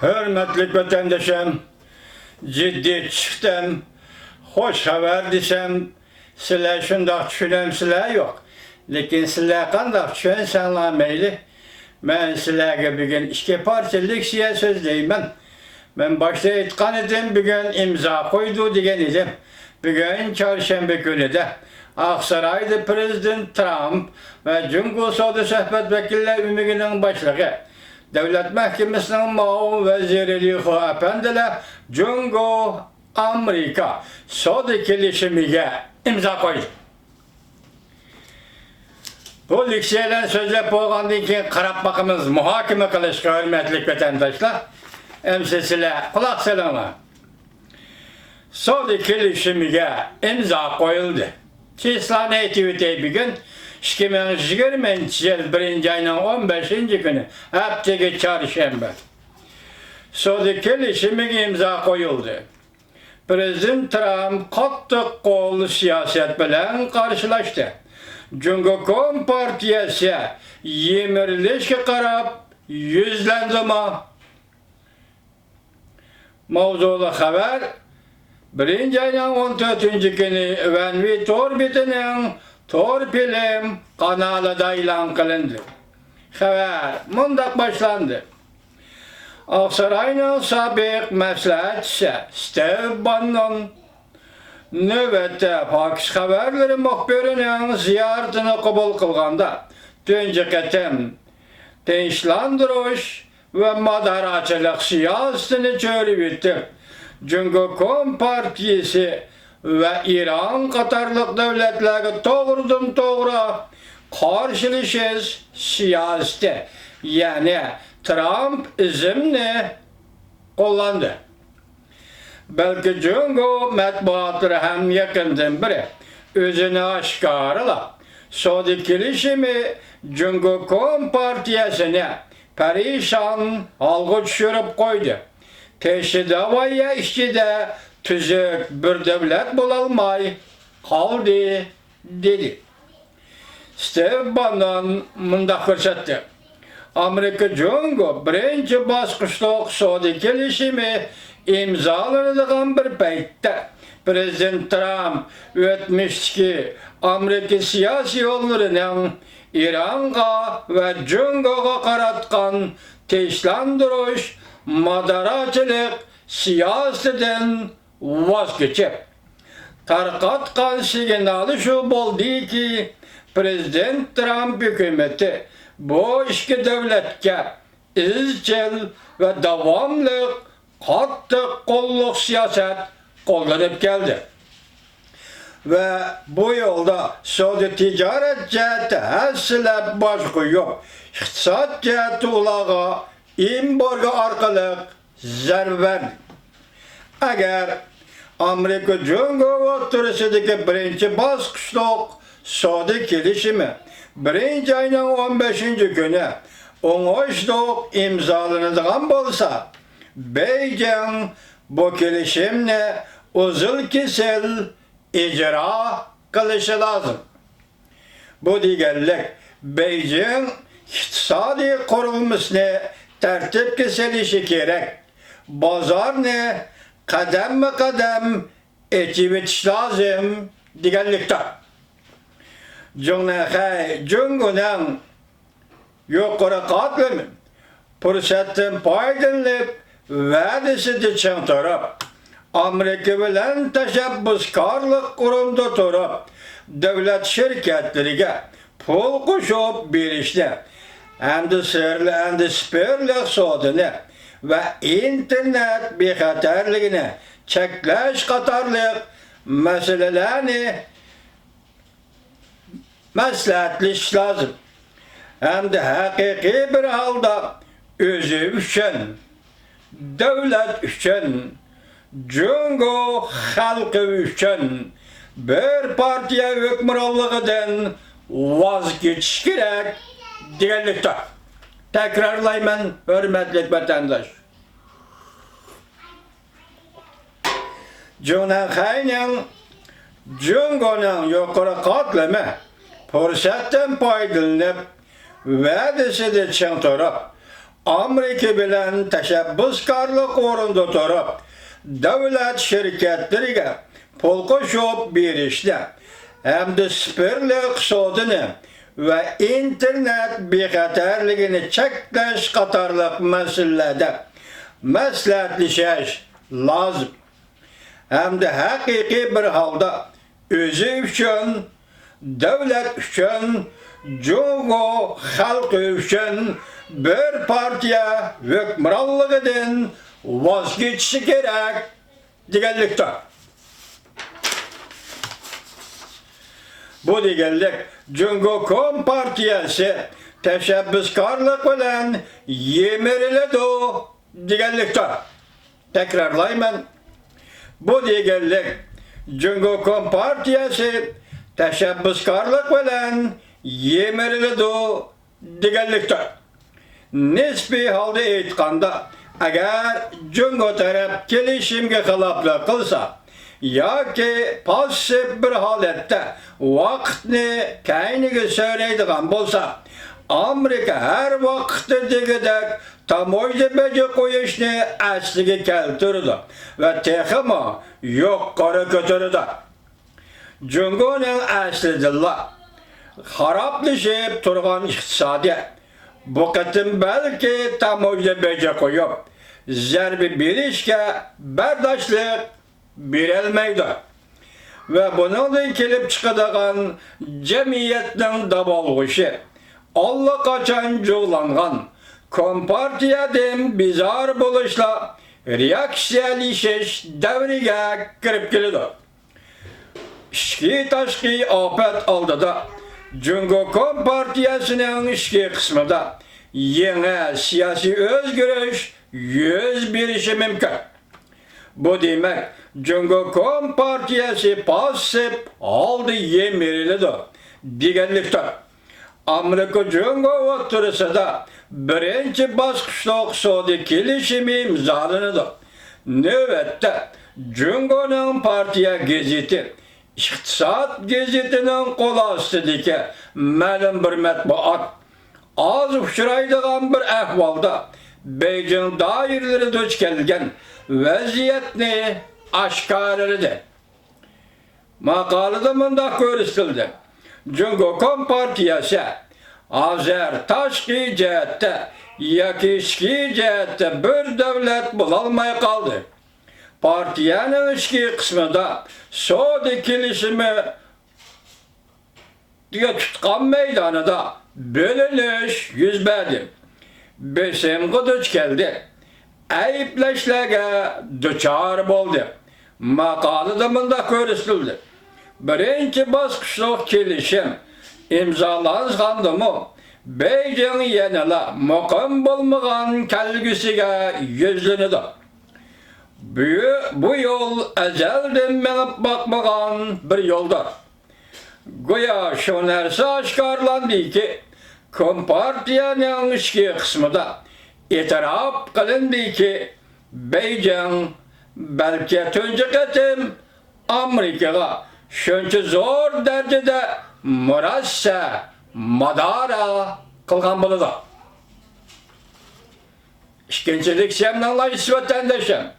Hürmetlik vatandaşım, ciddi çıktım, hoş haber desem, sizler şundak düşünem sizler yok. Lekin sizler kandak düşünsenler meyli. Ben sizlerge bugün iki partilik size sözleymen. Ben başta etkan edim, bugün imza koydu degen edim. Bugün çarşamba günü de Aksaray'da Prezident Trump ve Cumhur Savcı Sohbet Vekiller Ümüğü'nün başlığı Devlet Mahkemesi'nin Maun Vezirliği Efendiler Cumhur Amerika Savcı Kilişimi'ye imza koydu. Bu liksiyelen sözle boğandan keyin qarab bakımız muhakeme kılışqa hürmetlik vatandaşlar. Emsesile kulak salama. Savcı Kilişimi'ye imza koyuldu. Çislan etivite bugün 2020 yıl 1. ayının 15. günü haftaki çarşamba. Savcı Kilişimi'ye imza koyuldu. Prezident Trump qattiq qo'lli siyaset bilan karşılaştı. Cumhuriyet Partiyasi yemirlishga qarab yuzlandimi? Mavzuli xabar 1. ayning 14. kuni Vanvi Torbitining Tor film kanalida e'lon qilindi. Xabar mundaq boshlandi. Aksaray'ın sabiq maslahatchisi Steve Bannon növbette Fox haberleri muhbirinin ziyaretini kabul kılganda tunji qatim tinchlandirish ve moderatchilik siyosetini cho'rib etib, Cumhuriyet Partiyasi ve İran qatorliq davlatlarga to'g'ridan-to'g'ri qarshilashish siyosati, ya'ni Trump izimni qo'llandi. Belki Cumhur matbuotları ham yakından biri özünü aşkarıla Savcı Kilişimi Cumhuriyet Partiyasini perişan halga düşürüp koydu. Teşhide ve işçide tüzük bir devlet bulalmay kaldı dedi. Steve Bannon mundaq ko'rsatdi. Amerika Cumhur birinchi bosqichda Savcı Kilişimi imzalanadigan bir paytda Prezident Trump o'tmishdagi Amerika siyosiy yo'llarining İran'a ve Cumhur'a qaratgan tinchlandirish moderatchilik siyosatidan voz kechib tarqatgan signali shu bo'ldiki, Prezident Trump hükümeti bu iki devletke izchil ve davamlı qattiq qo'lliq siyaset qo'llanib keldi. Ve bu yolda savdo ticaret cihati hasilab boshqa yo'q. İqtisod cihati ularga embargo orqali zarba berdi. Agar Amerika Cumhuriyeti o'rtasidagi birinchi bosqichliq savdo kelishimi 1. ayning 15. kuni o'ng'ishliq imzolanadigan bo'lsa, Beijing bu kelishimni uzun kesil icra qilishi lazım. Bu deganlik Beijing iqtisodiy qurilmasini tartibga solishi kerak. Bozorni qadam-qadam echib etish lozim deganlikda. Cumhurning yuqori qatlami fursatdan foydalanib va'dasida chang turib, Amerika bilan tashabbuskorlik qurumda turib, davlat shirkatlariga pul qo'shib berishni, hamda sperlik sodini va internet bexatarligini cheklash qatorliq masalalarni maslahatlashish lozim. Hamda haqiqiy bir holda o'zi uchun, davlat uchun, Cumhur xalqi uchun bir partiya hukmronligidan voz kechish kerak deganlikda. Takrorlayman, hurmatli vatandosh. Cumhurning yuqori qatlami fursatdan foydalanib va'dasida chang turib, Amerika bilen teşebbüskarlık orunda durup, devlet şirketlerine pul koşup berişle, hem de spirlik sodunu ve internet bexatarligini çekleş katarlık meselede maslahatlaşış lazım. Hem de hakiki bir halda özü üçün, devlet üçün, Cumhur halkı üçün bir partiya hükümranlığından vazgeçişi gerek digenlikte. Bu digenlik Cumhur Partiyası teşebbüskarlık bilen yemiriledi digenlikte. Tekrarlayman. Bu digenlik Cumhur Partiyası teşebbüskarlık bilen yemiriledi digenlikte. Nisbi halde eğitkanda eğer Cumhur taraf kelişimge xilaflık kılsa ya ki pasif bir halette vaktini kendine söyleydiğen bolsa Amerika her vakitte digidek tamoyda bece koyuşunu aslige keltirdi ve texima yok karı götürdü. Cumhur'un aslidilla haraplaşıp turgan iktisadi bu kıtım belki tamoyda bece koyup zerbi bilişke berdaşlık birilmeydi. Ve bununla kelip çıkadığın cemiyetin dabalgışı Allah kaçan cığlangan Kompartiyadan bizar buluşla reaksiyalişiş devrige kirip geldi. İşki taşki afet aldı da Cumhur Kompartiyasının işki kısmında yeni siyasi özgürlüş yüz birişi mümkün. Bu demek Cumhur Kompartiyası pasif aldı yemirildi digenlikte. Amerika Cumhur oturursa da birinci baskışlık sodi kilişimi imzalandı. Nöbette Cumhur'un partiya geziti, İktisat gezetinin kol astideki məlum bir matbuat az uçuraydıgan bir ahvalda Beijing dairleri duç kelgen vaziyetini aşkarladı. Makalada mındak görüstüldü. Cumhur Kompartiyası Azer taşki cihette yakişki cihette bir devlet bulalmaya kaldı. Partiyanın işki kısmında Sodi kilişimi diye tutkan meydanında bölünüş yüz verdi. Besim kıdıç geldi. Eyipleşlege düçar oldu. Makalada mındak görüstüldü. Birinci baskışlık kilişim imzalandı mı Beijing yenile mukim bulmagan kelgüsüge yüzlünüdü. Bu yol ezelden menip bakmagan bir yoldur. Goya şu nerse aşkarlandı ki Kompartiyanın işki kısmında itiraf kılındı ki Beijing belki tüncü ketim Amerika'ya şunçu zor derecede murassa madara kılgan buludu. İşkençilik semnanla isvetendeşim.